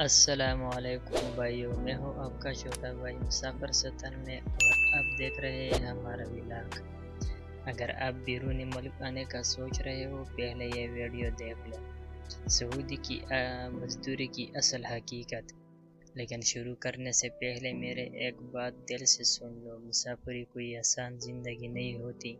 السلام علیکم بھائیوں، میں ہوں آپ کا چھوٹا بھائی مسافر سطن میں، اور آپ دیکھ رہے ہیں ہمارا ولاگ۔ اگر آپ بیرونی ملک آنے کا سوچ رہے ہو، پہلے یہ ویڈیو دیکھ لو۔ سعودی کی مزدوری کی اصل حقیقت۔ لیکن شروع کرنے سے پہلے میرے ایک بات دل سے سن لو، مسافری کوئی آسان زندگی نہیں ہوتی۔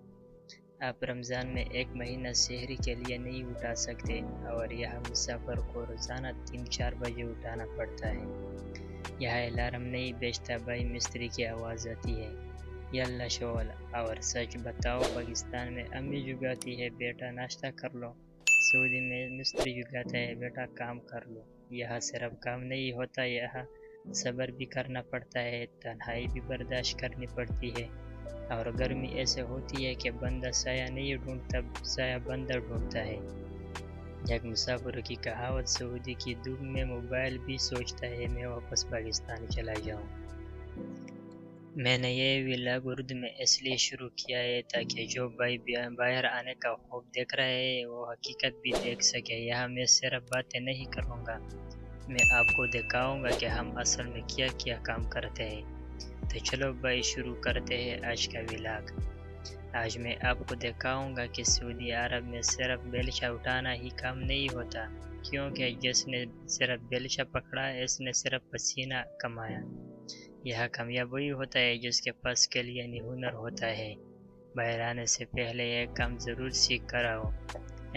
آپ رمضان میں ایک مہینہ سحری کے لیے نہیں اٹھا سکتے، اور یہاں مسافر کو روزانہ 3-4 بجے اٹھانا پڑتا ہے۔ یہاں الارم نہیں بیچتا بھائی، مستری کی آواز آتی ہے، یلا شغل۔ اور سچ بتاؤ، پاکستان میں امی جگاتی ہے، بیٹا ناشتہ کر لو۔ سعودی میں مستری جگاتا ہے، بیٹا کام کر لو۔ یہاں صرف کام نہیں ہوتا، یہاں صبر بھی کرنا پڑتا ہے، تنہائی بھی برداشت کرنی پڑتی ہے، اور گرمی ایسے ہوتی ہے کہ بندہ سایہ نہیں ڈھونڈتا، سایہ بندہ ڈھونڈتا ہے۔ ایک مسافر کی کہاوت، سعودی کی دھوپ میں موبائل بھی سوچتا ہے میں واپس پاکستان چلا جاؤں۔ میں نے یہ ولاگ اردو میں اس لیے شروع کیا ہے تاکہ جو بھائی باہر آنے کا خواب دیکھ رہے ہیں وہ حقیقت بھی دیکھ سکے۔ یہاں میں صرف باتیں نہیں کروں گا، میں آپ کو دکھاؤں گا کہ ہم اصل میں کیا کیا کام کرتے ہیں۔ تو چلو بھائی، شروع کرتے ہیں آج کا ولاگ۔ آج میں آپ کو دکھاؤں گا کہ سعودی عرب میں صرف بیلچہ اٹھانا ہی کام نہیں ہوتا، کیونکہ جس نے صرف بیلچہ پکڑا اس نے صرف پسینہ کمایا۔ یہاں کامیاب وہی ہوتا ہے جس کے پاس کے لیے ہنر ہوتا ہے۔ باہر آنے سے پہلے یہ کام ضرور سیکھ کر آؤ،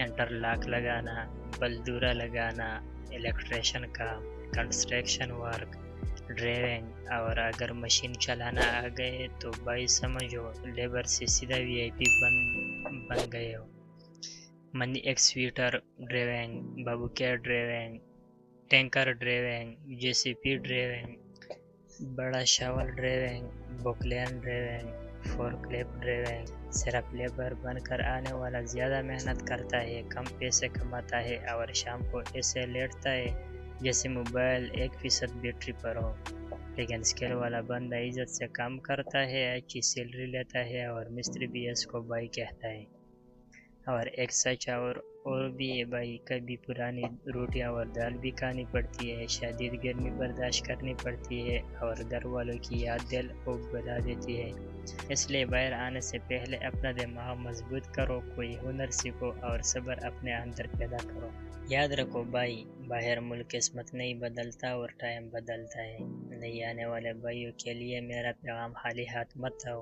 انٹرلاک لگانا، بلدورا لگانا، الیکٹریشن کام، کنسٹرکشن ورک، ڈرائیونگ، اور اگر مشین چلانا آ گئے تو بھائی سمجھو لیبر سے سیدھا وی آئی پی بن گئے ہو۔ منی ایکسکیویٹر ڈرائیونگ، بابوکیئر ڈرائیونگ، ٹینکر ڈرائیونگ، جے سی پی ڈرائیونگ، بڑا شاول ڈرائیونگ، بوکلین ڈرائیونگ، فورکلفٹ ڈرائیونگ۔ صرف لیبر بن کر آنے والا زیادہ محنت کرتا ہے، کم پیسے کماتا ہے، اور شام کو ایسے لیٹتا ہے جیسے موبائل 1% بیٹری پر ہو۔ لیکن اسکل والا بندہ عزت سے کام کرتا ہے، اچھی سیلری لیتا ہے، اور مستری بھی اس کو بھائی کہتا ہے۔ اور ایک سچ اور بھی ہے بھائی، کبھی پرانی روٹیاں اور دال بھی کھانی پڑتی ہے، شدید گرمی برداشت کرنی پڑتی ہے، اور گھر والوں کی یاد دل کو بلا دیتی ہے۔ اس لیے باہر آنے سے پہلے اپنا دماغ مضبوط کرو، کوئی ہنر سیکھو، اور صبر اپنے اندر پیدا کرو۔ یاد رکھو بھائی، باہر ملک قسمت نہیں بدلتا اور ٹائم بدلتا ہے۔ نہیں آنے والے بھائیوں کے لیے میرا پیغام، خالی ہاتھ مت آؤ،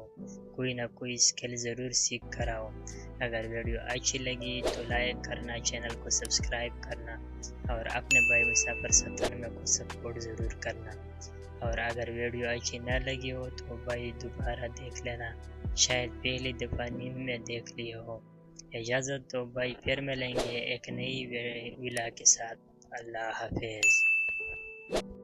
کوئی نہ کوئی اسکل ضرور سیکھ کر آؤ۔ اگر ویڈیو اچھی لگی تو لائک کرنا، چینل کو سبسکرائب کرنا، اور اپنے بھائی مسافر سطن میں کو سپورٹ ضرور کرنا۔ اور اگر ویڈیو اچھی نہ لگی ہو تو بھائی دوبارہ دیکھ لینا، شاید پہلی دفعہ نیند میں دیکھ لی ہو۔ اجازت دو بھائی، پھر ملیں گے ایک نئی ولاگ کے ساتھ۔ اللہ حافظ۔